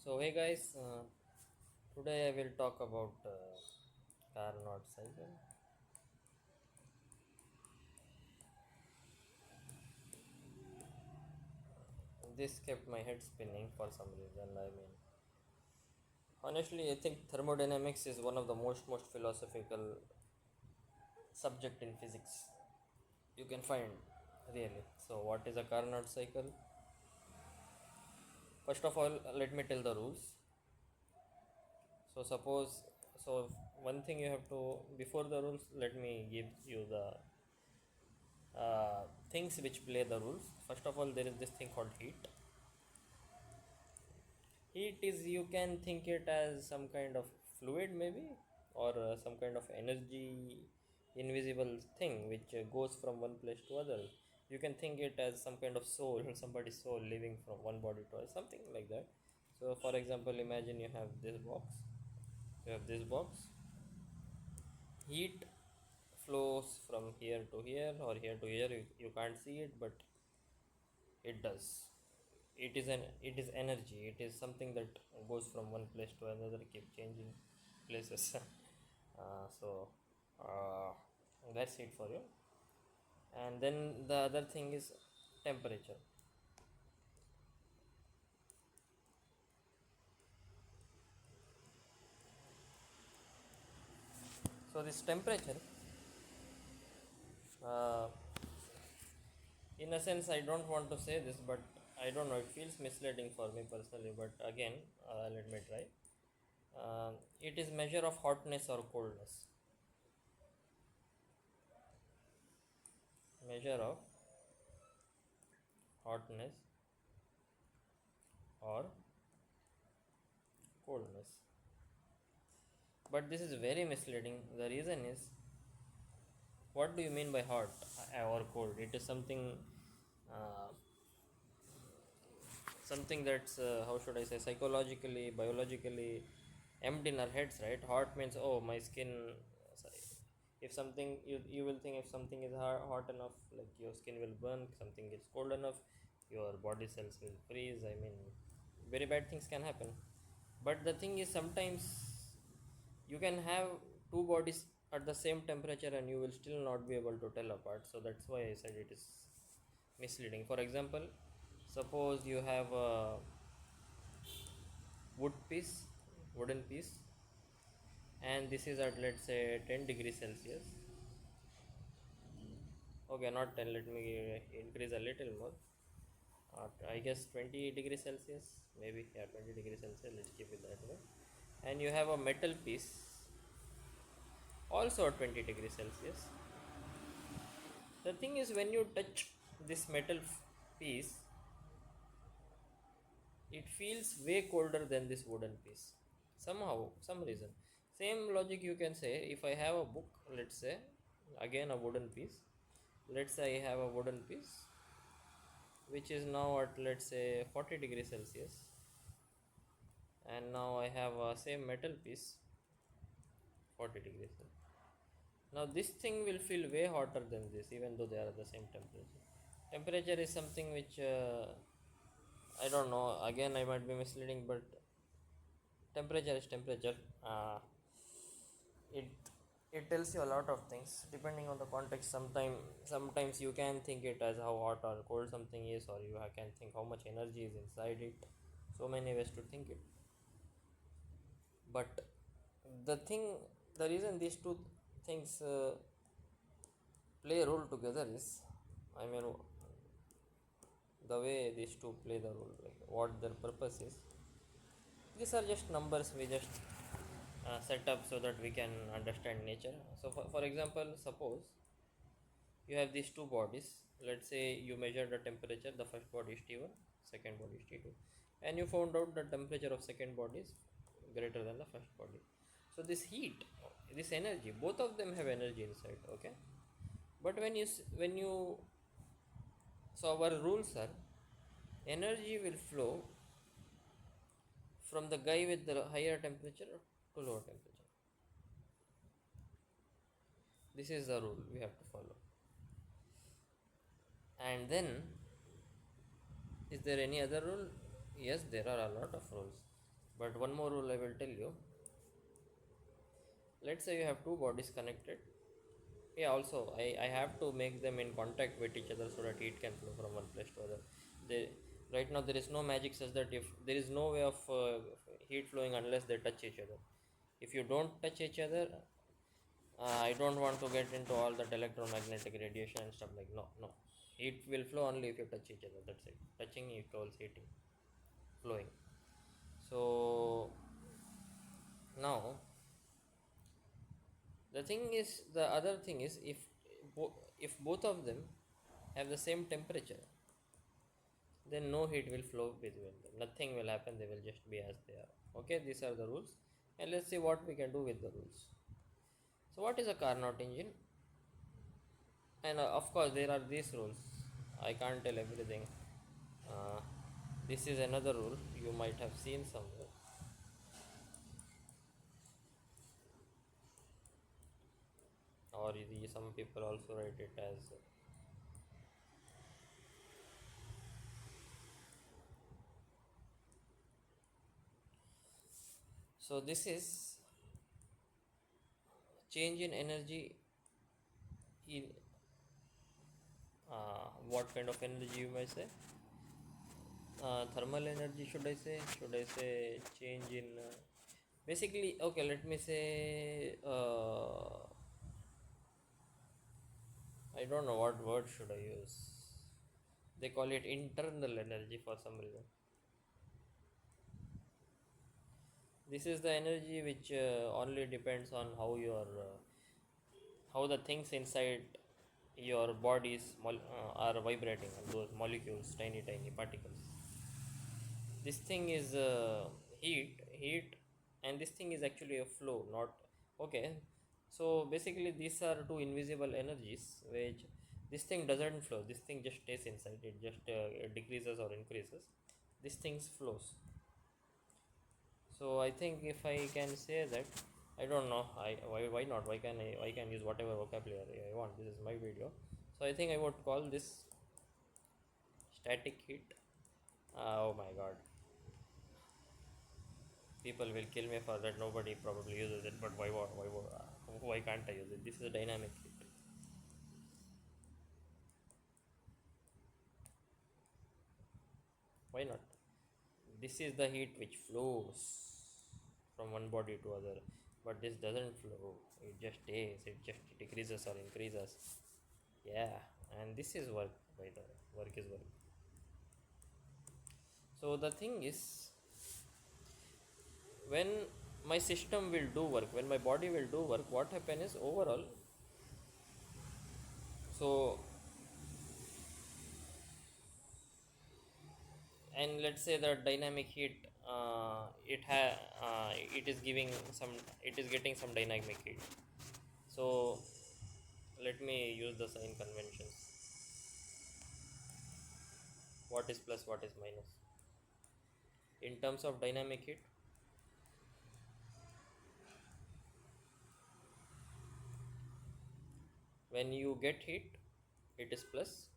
So hey guys, today I will talk about Carnot cycle. This kept my head spinning for some reason. Honestly, I think thermodynamics is one of the most philosophical subject in physics you can find really. So what is a Carnot cycle? First of all, let me tell the rules. So suppose so one thing you have to before the rules. Let me give you the things which play the rules. First of all, there is this thing called heat. Heat is, you can think it as some kind of fluid maybe, or some kind of energy, invisible thing which goes from one place to other. You can think it as some kind of soul, somebody's soul living from one body to other, something like that. So for example, imagine you have this box. You have this box. Heat flows from here to here or here to here. You can't see it, but it does. It is energy. It is something that goes from one place to another, keep changing places. So uh, that's it for you. And then the other thing is temperature. So this temperature, uh, in a sense, I don't want to say this, but I don't know, it feels misleading for me personally, but again, let me try. It is measure of hotness or coldness. Measure of hotness or coldness. But this is very misleading. The reason is, what do you mean by hot or cold? It is uh, something that's how should I say, psychologically, biologically embedded in our heads, right? Hot means, oh, my skin. Sorry. If something, you will think, if something is hot enough, like your skin will burn. Something is cold enough, your body cells will freeze. I mean, very bad things can happen. But the thing is, sometimes you can have two bodies at the same temperature and you will still not be able to tell apart. So that's why I said it is misleading. For example, suppose you have a wooden piece, and this is at, let's say, 10 degrees Celsius. Okay, not 10, let me increase a little more. I guess 20 degrees Celsius, maybe. Yeah, 20 degrees Celsius, let's keep it that way. And you have a metal piece, also 20 degrees Celsius. The thing is, when you touch this metal piece, it feels way colder than this wooden piece. Somehow, some reason. Same logic you can say, if I have a book, let's say, again a wooden piece. Let's say I have a wooden piece which is now at, let's say, 40 degrees Celsius, and now I have a same metal piece, 40 degrees Celsius. Now this thing will feel way hotter than this, even though they are at the same temperature. Temperature is something which I don't know. Again, I might be misleading, but temperature is temperature. It it tells you a lot of things depending on the context. Sometimes you can think it as how hot or cold something is, or you can think how much energy is inside it. So many ways to think it. But the reason these two things play a role together is, I mean, the way these two play the role, like what their purpose is. These are just numbers we just set up so that we can understand nature. So for example, suppose you have these two bodies. Let's say you measure the temperature, the first body is T1, second body is T2, and you found out the temperature of second body is greater than the first body. So this heat, this energy, both of them have energy inside, okay? But when you so our rules are, energy will flow from the guy with the higher temperature to lower temperature. This is the rule we have to follow. And then, is there any other rule? Yes, there are a lot of rules. But one more rule I will tell you. Let's say you have two bodies connected. Yeah, also I have to make them in contact with each other so that heat can flow from one place to other. They, right now there is no magic such that if there is no way of heat flowing unless they touch each other. If you don't touch each other, I don't want to get into all that electromagnetic radiation and stuff like no. Heat will flow only if you touch each other. That's it. Touching equals heating, flowing. So now the other thing is if both of them have the same temperature, then no heat will flow between them. Nothing will happen. They will just be as they are. Okay, these are the rules, and let's see what we can do with the rules. So, what is a Carnot engine? And of course, there are these rules. I can't tell everything. Uh, this is another rule you might have seen somewhere, or some people also write it as. So, this is change in energy in what kind of energy you may say? Thermal energy, should I say? Should I say change in basically? Okay, let me say I don't know what word should I use. They call it internal energy for some reason. This is the energy which only depends on how the things inside your bodies are vibrating, those molecules, tiny particles. This thing is heat, and this thing is actually a flow, not okay. So basically these are two invisible energies which this thing doesn't flow, this thing just stays inside, it just decreases or increases, this thing flows. So I think if I can say that, I don't know, why not, why can use whatever vocabulary I want, this is my video. So I think I would call this static heat. Oh my god, people will kill me for that, nobody probably uses it, but why can't I use it? This is a dynamic heat. Why not? This is the heat which flows from one body to other, but this doesn't flow, it just stays, it just decreases or increases. Yeah, and this is work, by the way, work is work. So the thing is, when my system will do work, when my body will do work, what happens is overall, so and let's say the dynamic heat, it is giving some, it is getting some dynamic heat. So let me use the sign conventions. What is plus, what is minus in terms of dynamic heat? When you get heat, it is plus.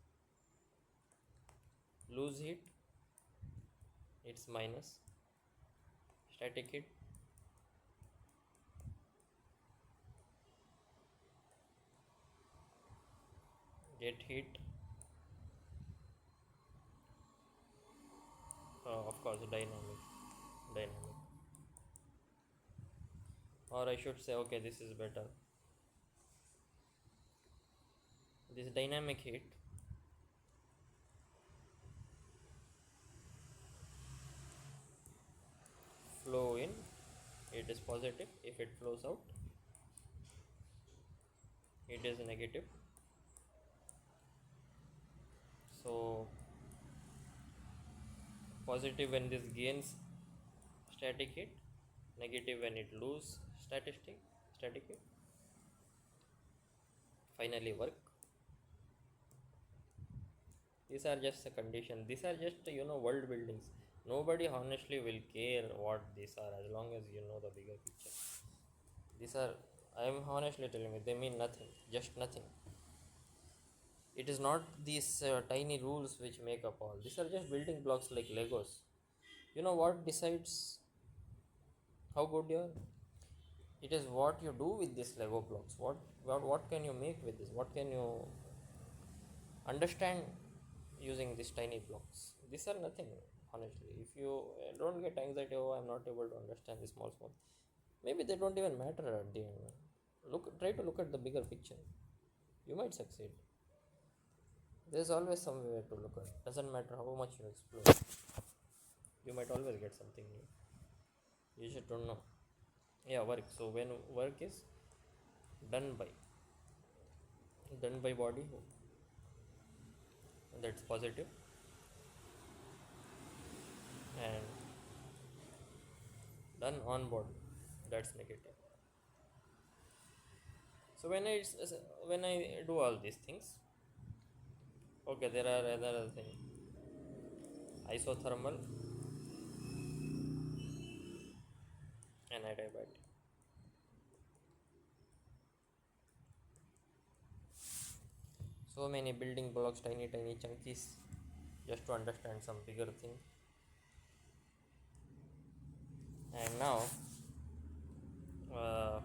Lose heat, it's minus. Static heat, get heat, of course dynamic, or I should say, okay, this is better. This dynamic heat flow in, it is positive. If it flows out, it is negative. So positive when this gains static heat, negative when it lose static heat. Finally work. These are just a condition, these are just world buildings. Nobody honestly will care what these are as long as you know the bigger picture. These are, I am honestly telling you, they mean nothing, just nothing. It is not these tiny rules which make up all, these are just building blocks like Legos. You know what decides how good you are. It is what you do with these Lego blocks. What can you make with this? What can you understand using these tiny blocks? These are nothing, honestly. If you don't get anxiety, oh, I'm not able to understand this small. Maybe they don't even matter at the end. Try to look at the bigger picture. You might succeed. There's always some way to look at. Doesn't matter how much you explore. You might always get something new. You just don't know. Yeah, work. So when work is done by body, that's positive, and done on body, that's negative. So when I do all these things, okay, there are another thing, isothermal and adiabatic. So many building blocks, tiny chunkies, just to understand some bigger thing. And now, uh,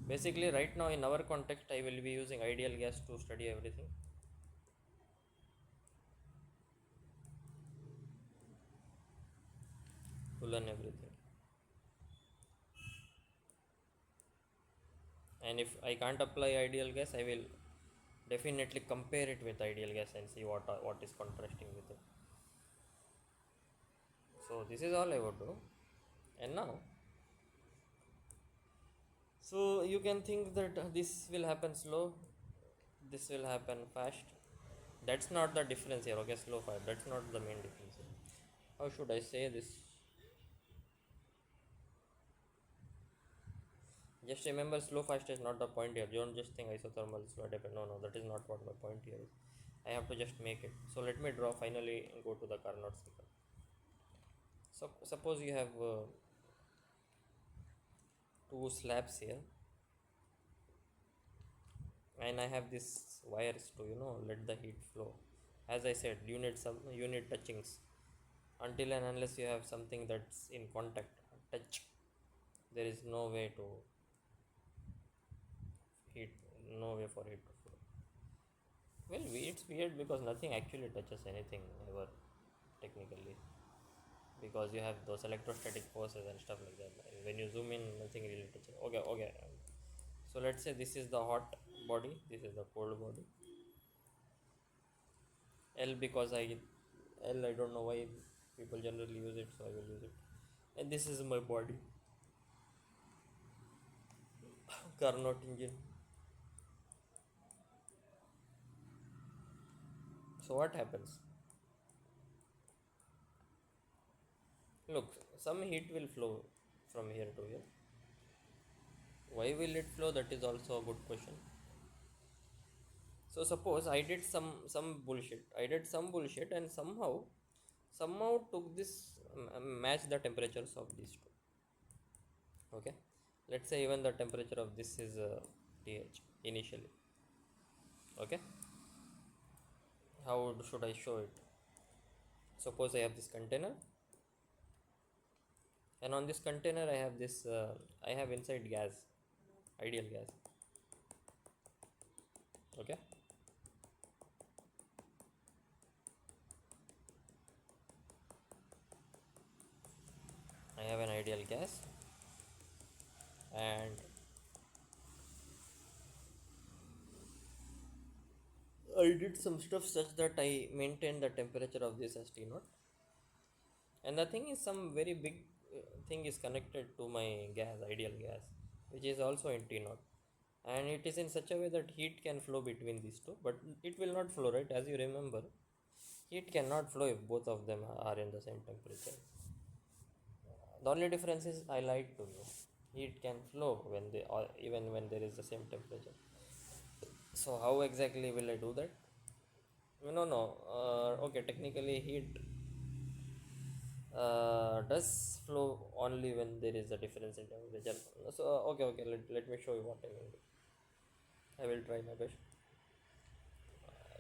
basically, right now in our context, I will be using ideal gas to study everything. To learn everything. And if I can't apply ideal gas, I will definitely compare it with ideal gas and see what is contrasting with it. So this is all I would do. And now, so you can think that this will happen slow, this will happen fast. That's not the difference here. Okay, slow fast, that's not the main difference here. How should I say this? Just remember, slow fast is not the point here. You don't just think isothermal slow depend. No, that is not what my point here is. I have to just make it. So let me draw finally and go to the Carnot cycle. So suppose you have two slabs here, and I have this wires to let the heat flow. As I said, you need touchings. Until and unless you have something that's in contact, touch, there is no way to heat, no way for heat to flow. Well, it's weird because nothing actually touches anything ever, technically, because you have those electrostatic forces and stuff like that. And when you zoom in, nothing really touches. Okay. So let's say this is the hot body, this is the cold body. L, because I don't know why people generally use it, so I will use it. And this is my body, Carnot engine. So what happens? Look, some heat will flow from here to here. Why will it flow? That is also a good question. So suppose I did some bullshit. I did some bullshit and somehow took this match the temperatures of these two. Okay, let's say even the temperature of this is TH initially. Okay, how should I show it? Suppose I have this container, and on this container I have this I have inside gas, ideal gas. Okay, I have an ideal gas, and I did some stuff such that I maintain the temperature of this as T0. And the thing is, some very big thing is connected to my gas, ideal gas, which is also in T0. And it is in such a way that heat can flow between these two, but it will not flow, right? As you remember, heat cannot flow if both of them are in the same temperature. The only difference is I lied to you. Heat can flow when they or even when there is the same temperature. So how exactly will I do that? No. Okay, technically heat does flow only when there is a difference in temperature. So okay, let me show you what I will do. I will try my best.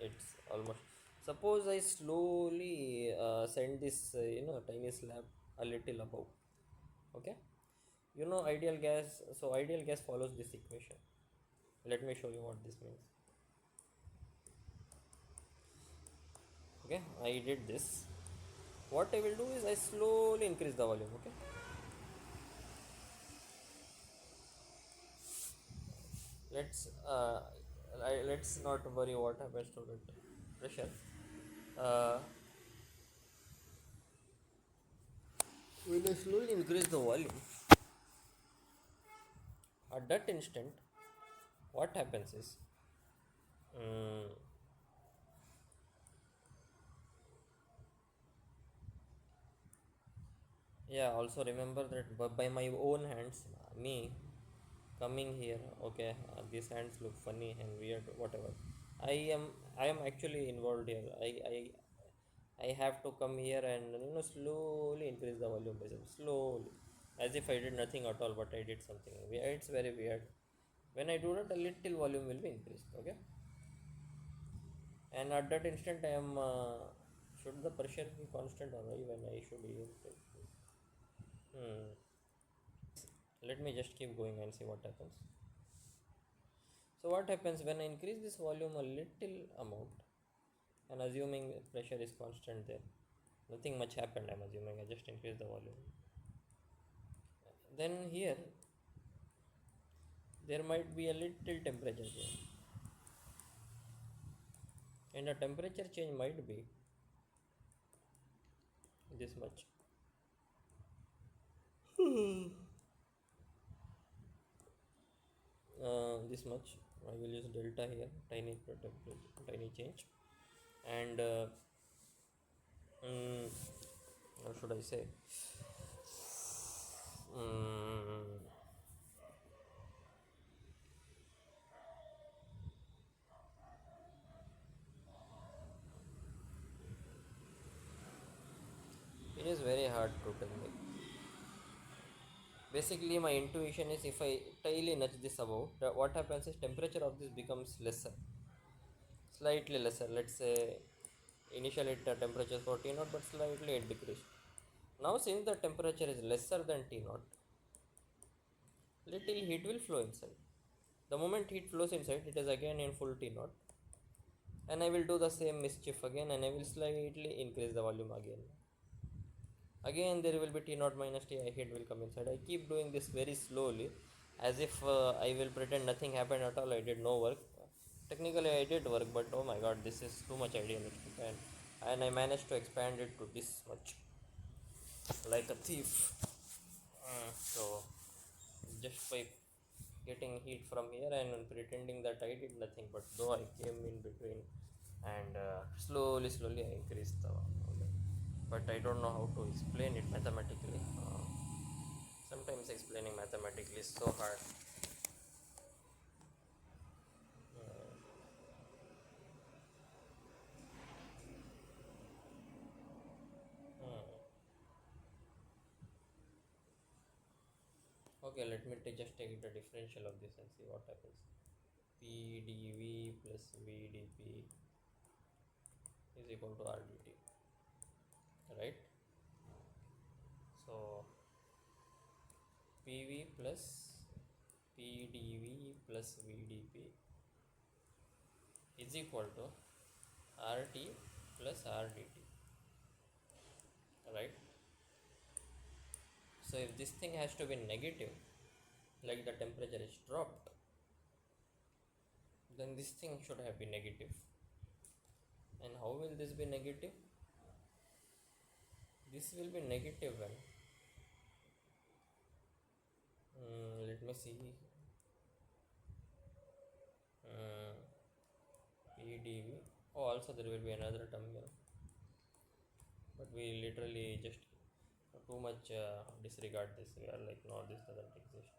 It's almost. Suppose I slowly send this tiny slab a little above. Okay, You know ideal gas, so ideal gas follows this equation. Let me show you what this means. Okay, I did this. What I will do is I slowly increase the volume. Okay, let's let's not worry what happens to the pressure. uh, when I slowly increase the volume, at that instant what happens is, mm, yeah, also remember that by my own hands, me coming here, okay, these hands look funny and weird, whatever. I am I am actually involved here. I have to come here and slowly increase the volume by some slowly, as if I did nothing at all, but I did something. It's very weird. When I do that, a little volume will be increased. Okay, and at that instant, I am. Should the pressure be constant or even I should even? Hmm. Let me just keep going and see what happens. So what happens when I increase this volume a little amount, and assuming pressure is constant there, nothing much happened. I'm assuming I just increase the volume. Then here there might be a little temperature change, and the temperature change might be this much. This much. I will use delta here, tiny temperature, tiny change, and mm, what should I say? Mm, it is very hard to tell me. Basically, my intuition is if I tiny nudge this above, what happens is temperature of this becomes lesser, slightly lesser. Let's say initially the temperature is for T naught, but slightly it decreased. Now, since the temperature is lesser than T naught, little heat will flow inside. The moment heat flows inside, it is again in full T naught, and I will do the same mischief again, and I will slightly increase the volume again. Again there will be T naught minus T, heat will come inside. I keep doing this very slowly, as if I will pretend nothing happened at all. I did no work. Technically I did work, but oh my god, this is too much idealistic, and I managed to expand it to this much, like a thief. So just by getting heat from here and pretending that I did nothing, but though I came in between, and slowly I increased the volume. But I don't know how to explain it mathematically. Sometimes explaining mathematically is so hard. Hmm. Okay, let me just take the differential of this and see what happens. PdV plus VdP is equal to RdT, right? So PV plus PdV plus VdP is equal to RT plus RdT, right? So if this thing has to be negative, like the temperature is dropped, then this thing should have been negative. And how will this be negative? This will be negative when, let me see, uh, PdV. Oh, also there will be another term here, but we literally just too much disregard this. We are like, no, this doesn't exist.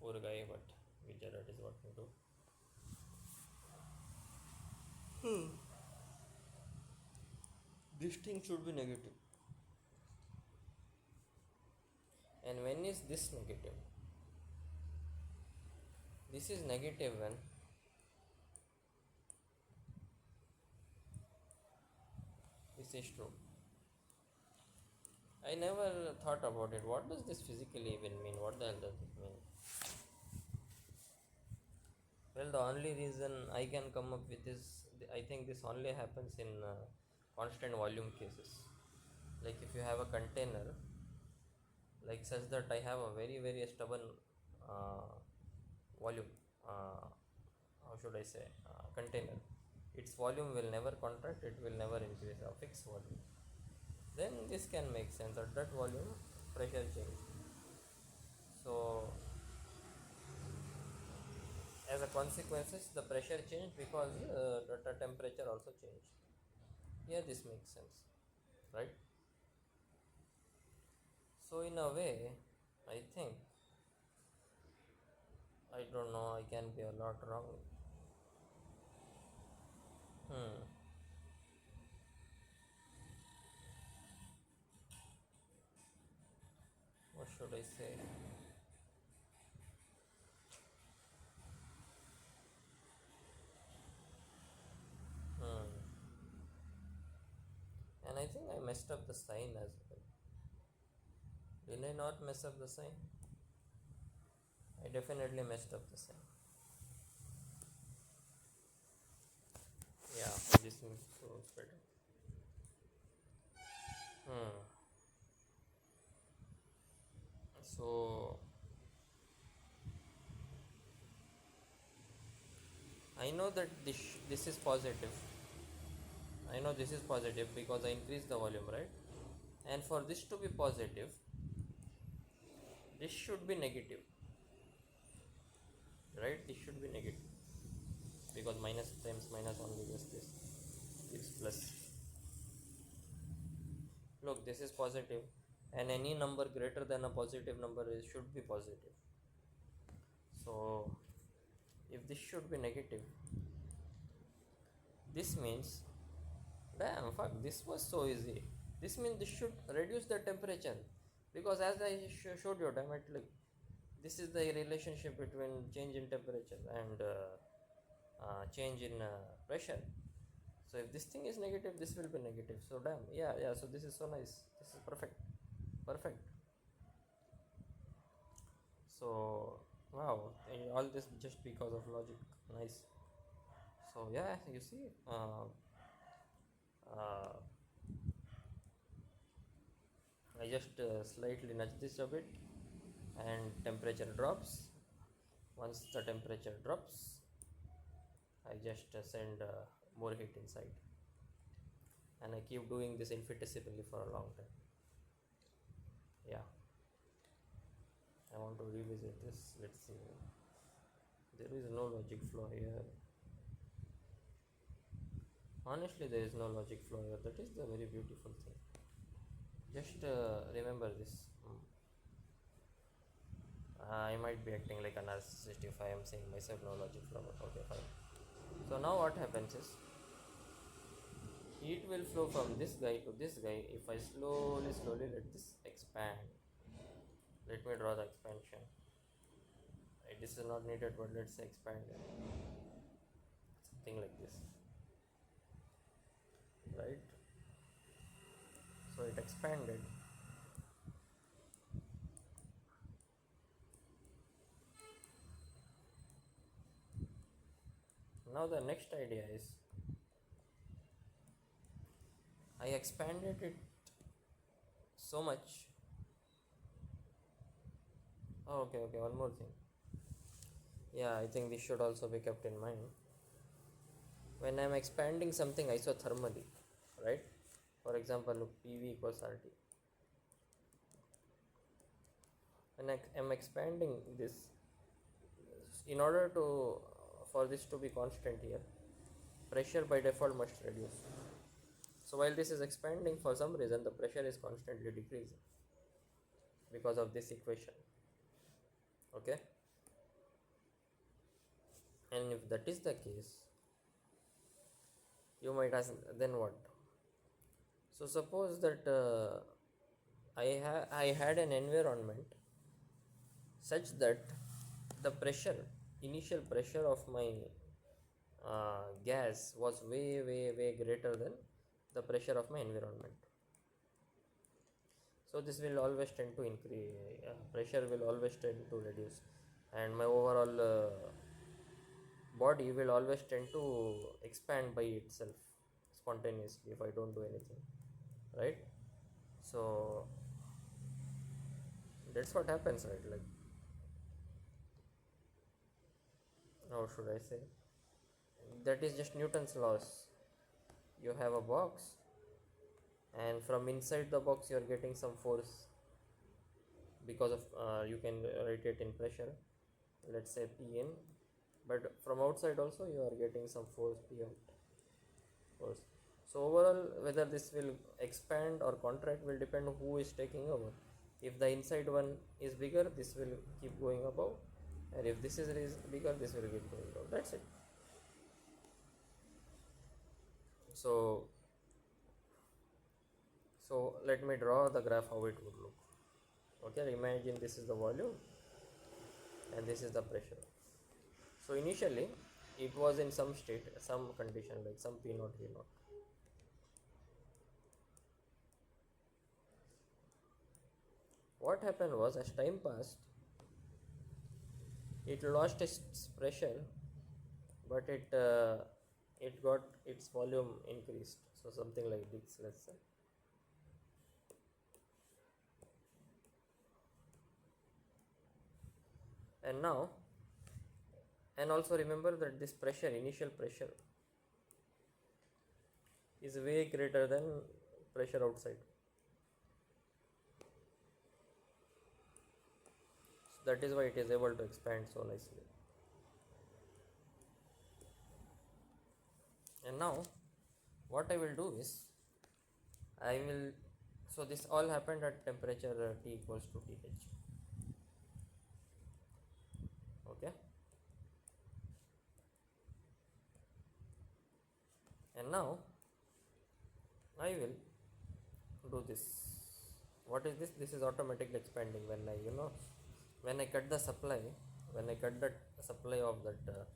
Poor guy, but we that is what we do. This thing should be negative. And when is this negative? This is negative when this is true. I never thought about it. What does this physically even mean? What the hell does it mean? Well, the only reason I can come up with is I think this only happens in constant volume cases. Like if you have a container, like such that I have a very very stubborn uh, volume. How should I say? Container. Its volume will never contract. It will never increase. A fixed volume. Then this can make sense. At that volume, pressure change. So as a consequences, the pressure changed because the temperature also changed. Yeah, this makes sense, right? So in a way, I think I don't know. I can be a lot wrong. Hmm. What should I say? Hmm. And I think I messed up the sign as well. Did I not mess up the sign? I definitely messed up the sign. Yeah, this makes so better. Hmm. So I know that this is positive. I know this is positive because I increased the volume, right? And for this to be positive, this should be negative, right? This should be negative because minus times minus only this gives plus. Look, this is positive, and any number greater than a positive number should be positive. So if this should be negative, this means, damn, fuck, this was so easy. This means this should reduce the temperature because as I showed you, damn it, like this is the relationship between change in temperature and change in pressure. So if this thing is negative, this will be negative. So damn, yeah, yeah. So this is so nice. This is perfect, perfect. So wow, all this just because of logic. Nice. So yeah, you see, uh, I just slightly nudge this a bit, and temperature drops. Once the temperature drops, I just send more heat inside, and I keep doing this infinitesimally for a long time. Yeah, I want to revisit this. Let's see. There is no logic flaw here. Honestly, there is no logic flaw here. That is the very beautiful thing. Just remember this. I might be acting like a narcissist if I am saying myself no logic flaw. Okay, fine. So now what happens is heat will flow from this guy to this guy if I slowly let this expand. Let me draw the expansion. Right, this is not needed, but let's say expand it. Something like this, right? So it expanded. Now the next idea is I expanded it so much. Oh, okay, okay, one more thing. Yeah, I think this should also be kept in mind. When I'm expanding something isothermally, right? For example, look, PV equals RT. When I am expanding this, in order to for this to be constant here, pressure by default must reduce. So while this is expanding, for some reason the pressure is constantly decreasing because of this equation. Okay, and if that is the case, you might ask, then what? So suppose that I had an environment such that the pressure, initial pressure of my gas was way greater than the pressure of my environment. So this will always tend to increase, pressure will always tend to reduce, and my overall body will always tend to expand by itself spontaneously if I don't do anything, right? So that's what happens, right? Like, how should I say? That is just Newton's laws. You have a box, and from inside the box, you are getting some force because of you can write it in pressure. Let's say P in, but from outside also you are getting some force P out force. So overall, whether this will expand or contract will depend on who is taking over. If the inside one is bigger, this will keep going above, and if this is bigger, this will keep going down. That's it. So let me draw the graph how it would look. Okay, imagine this is the volume and this is the pressure. So initially it was in some state, some condition like some P naught V naught. What happened was, as time passed, it lost its pressure, but it got its volume increased. So something like this, let's say. And now, and also remember that this pressure, initial pressure, is way greater than pressure outside. So that is why it is able to expand so nicely. And now what I will do is, I will, so this all happened at temperature T equals to TH. Okay, and now I will do this. What is this? This is automatically expanding when I, when I cut the supply, when I cut the supply of that,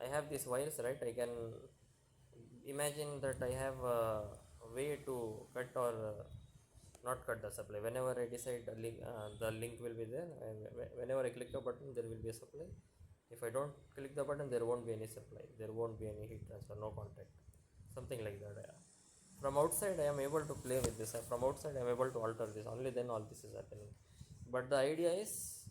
I have these wires, right? I can imagine that I have a way to cut or not cut the supply. Whenever I decide the link will be there, and whenever I click the button, there will be a supply. If I don't click the button, there won't be any supply, there won't be any heat transfer, no contact, something like that. Yeah. From outside I am able to play with this, from outside I am able to alter this, only then all this is happening. But the idea is,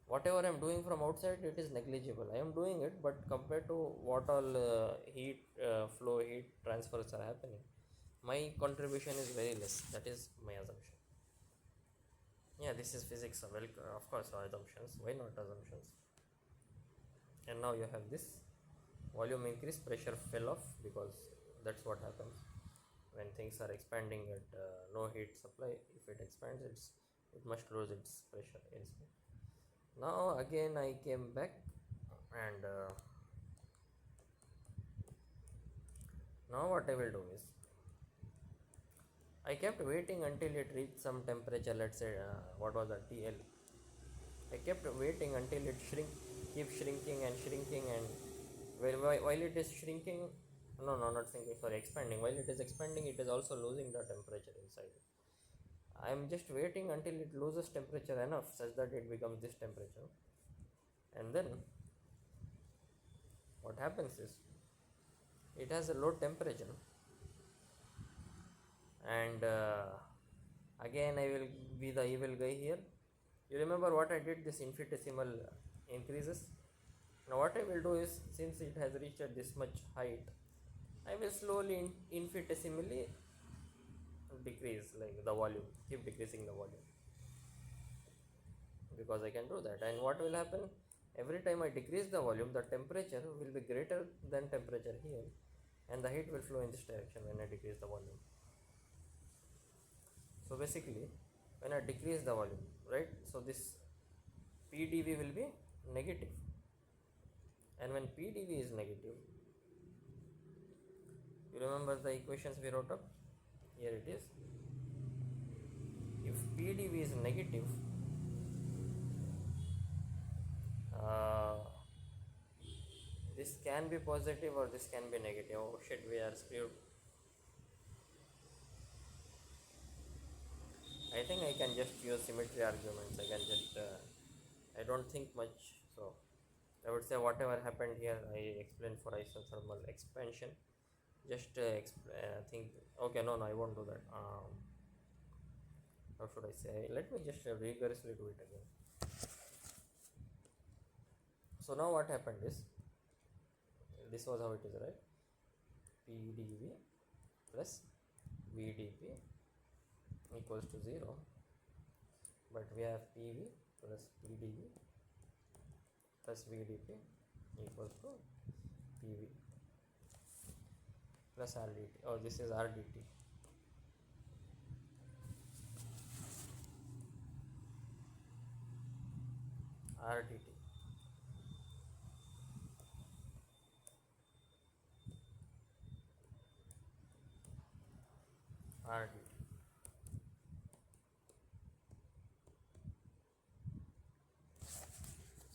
whatever I am doing from outside, it is negligible. I am doing it, but compared to what all heat flow, heat transfers are happening, my contribution is very less. That is my assumption. Yeah, this is physics. Well, of course, assumptions. Why not assumptions? And now you have this volume increase, pressure fell off, because that's what happens when things are expanding at no heat supply. If it expands, it must lose its pressure inside. Now again I came back, and now what I will do is, I kept waiting until it reached some temperature, let's say what was that, TL. I kept waiting until it keeps shrinking and shrinking, and while it is shrinking, not shrinking, sorry, expanding. While it is expanding, it is also losing the temperature inside. I am just waiting until it loses temperature enough such that it becomes this temperature, and then what happens is, it has a low temperature, and again I will be the evil guy here. You remember what I did, this infinitesimal increases. Now what I will do is, since it has reached at this much height, I will slowly infinitesimally decrease, like the volume, keep decreasing the volume, because I can do that. And what will happen, every time I decrease the volume, the temperature will be greater than temperature here, and the heat will flow in this direction when I decrease the volume. So basically, when I decrease the volume, right, so this PdV will be negative, and when PdV is negative, you remember the equations we wrote up, here it is. If PdV is negative, uh, this can be positive or this can be negative. Oh shit, we are screwed. think I can just use symmetry arguments. I can just I don't think much. So I would say whatever happened here I explained for isothermal expansion. Just think. Okay, no, I won't do that. How should I say? Let me just rigorously do it again. So now what happened is this was how it is, right? PdV plus VdP equals to 0, but we have PV plus PdV plus VdP equals to PV plus RdT. Oh, this is RdT. RdT. RdT.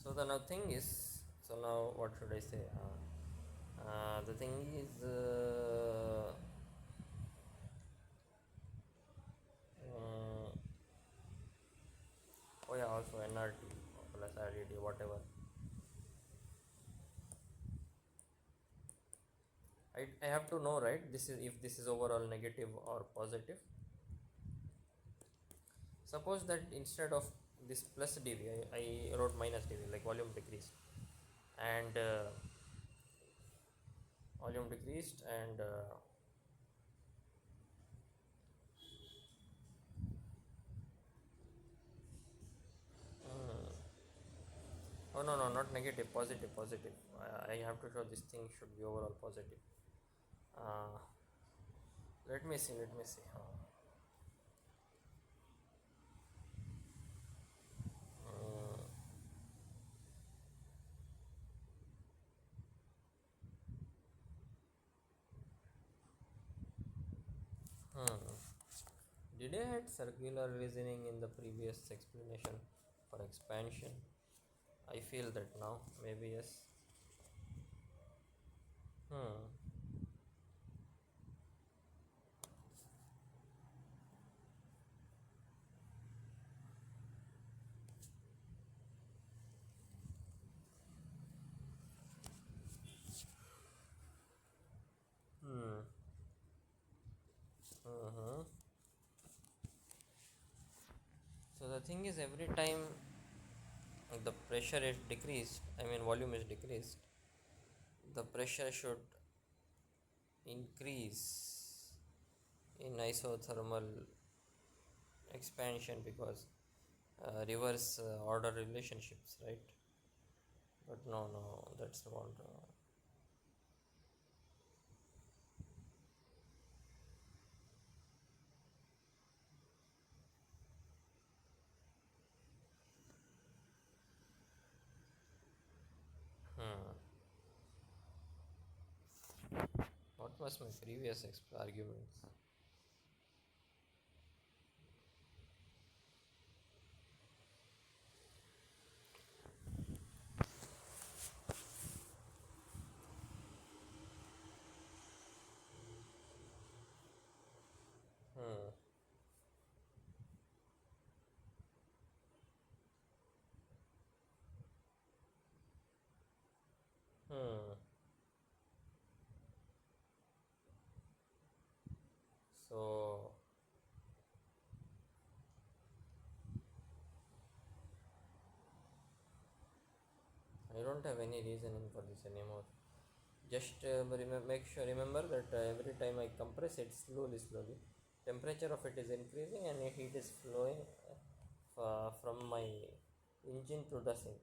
So the now thing is, so now what should I say? The thing is, oh yeah, also NRT plus RDT, whatever. I have to know, right? This is if this is overall negative or positive. Suppose that instead of this plus dV, I wrote minus dV, like volume decreased, and volume decreased, and oh no, no, not negative, positive, positive. I have to show this thing should be overall positive. Uh, let me see, let me see. Did I had circular reasoning in the previous explanation for expansion? I feel that now, maybe yes. Hmm. Hmm. Uh-huh. So the thing is, every time the pressure is decreased, I mean volume is decreased, the pressure should increase in isothermal expansion because reverse order relationships, right? But no, no, that's not. What was my previous arguments? Hmm. Hmm. So I don't have any reasoning for this anymore. Just remember that every time I compress it slowly, temperature of it is increasing and heat is flowing from my engine to the sink.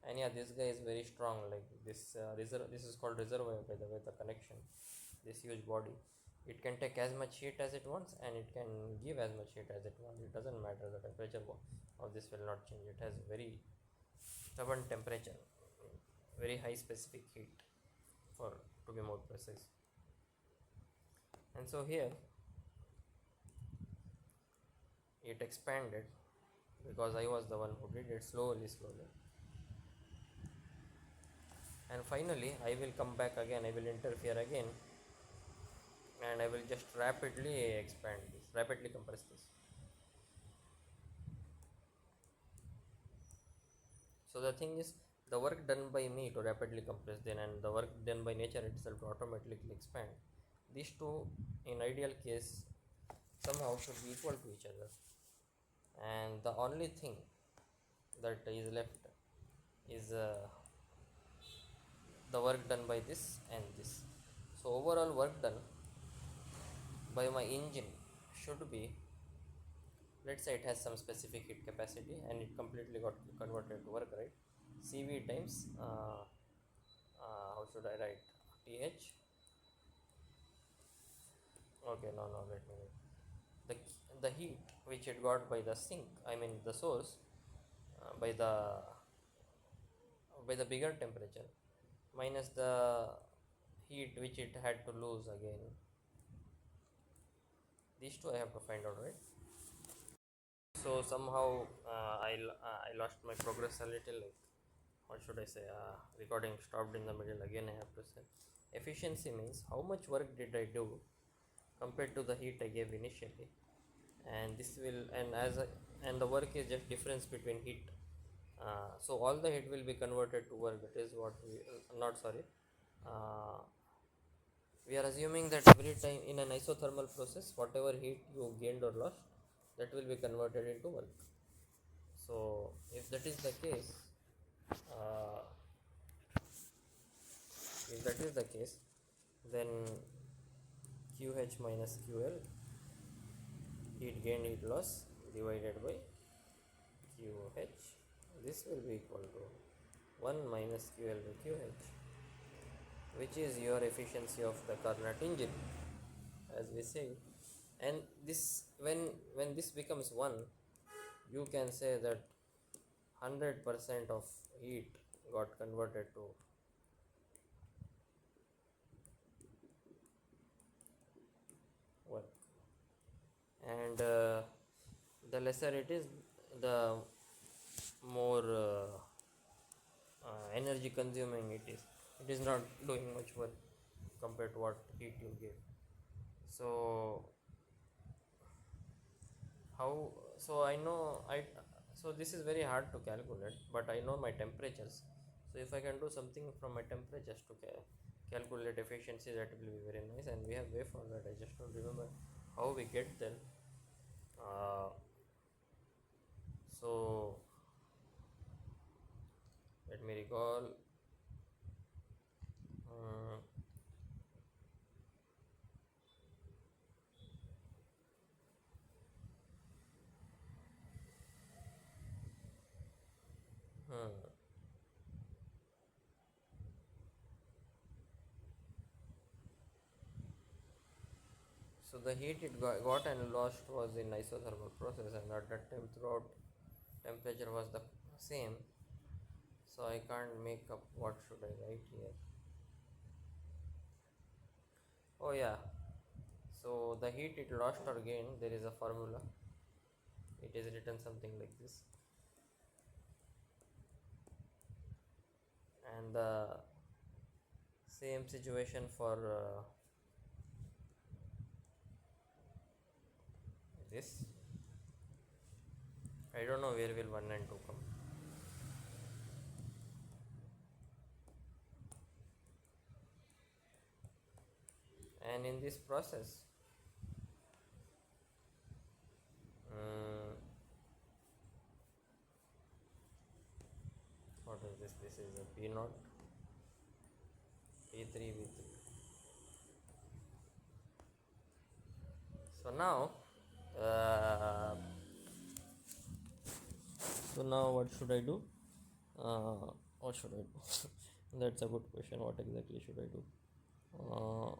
And yeah, this guy is very strong. Like this is called reservoir, by the way. The connection, this huge body, it can take as much heat as it wants, and it can give as much heat as it wants. It doesn't matter. The temperature of this will not change. It has very stubborn temperature, very high specific heat, for to be more precise. And so here it expanded because I was the one who did it slowly. And finally, I will come back again, I will interfere again, and I will just rapidly expand this, rapidly compress this. So the thing is, the work done by me to rapidly compress then and the work done by nature itself to automatically expand, these two in ideal case somehow should be equal to each other, and the only thing that is left is the work done by this and this. So overall work done by my engine should be, let's say it has some specific heat capacity and it completely got converted to work, right? CV times how should I write, th, okay, no, let me write. The heat which it got by the sink, I mean the source, by the bigger temperature minus the heat which it had to lose again, these two I have to find out, right? So somehow I lost my progress a little, like what should I say, recording stopped in the middle again, I have to say. Efficiency means how much work did I do compared to the heat I gave initially, and this will and the work is just difference between heat, so all the heat will be converted to work. That is what we not sorry, uh, we are assuming that every time in an isothermal process whatever heat you gained or lost, that will be converted into work. So if that is the case, uh, if that is the case, then QH minus QL, heat gain heat loss, divided by QH, this will be equal to 1 minus QL by QH, which is your efficiency of the Carnot engine, as we say. And this, when this becomes 1, you can say that 100% of heat got converted to work, and the lesser it is, the more energy consuming it is. It is not doing much work compared to what heat you give. So how, so I know I so this is very hard to calculate, but I know my temperatures. So if I can do something from my temperatures to calculate efficiency, that will be very nice, and we have way for that. I just don't remember how we get there. uh, so let me recall. uh, hmm. So the heat it got and lost was in isothermal process, and at that time throughout temperature was the same. So I can't make up what should I write here. Oh yeah. So the heat it lost or gained, there is a formula. It is written something like this, and the same situation for this. I don't know where will 1 and 2 come. And in this process, um, what is this? This is a P naught, P3, V3. So now, uh, what should I do? What should I do? That's a good question. What exactly should I do? Uh,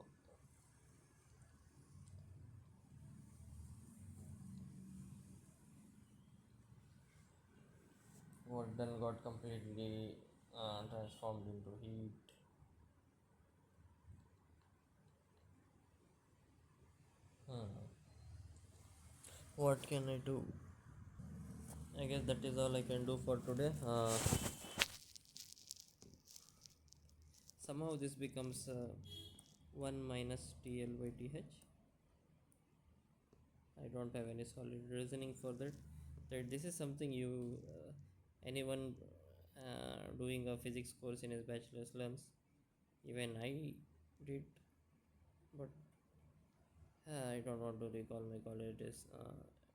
what then got completely transformed into heat. Hmm. What can I do? I guess that is all I can do for today. Somehow this becomes 1 minus TL by TH. I don't have any solid reasoning for that. That this is something you anyone doing a physics course in his bachelor's lunch. Even I did, but I don't want to recall my college days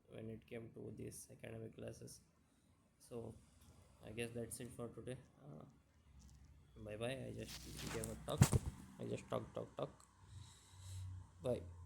when it came to these academic classes. So I guess that's it for today. Bye bye. I just gave a talk. I just talk. Bye.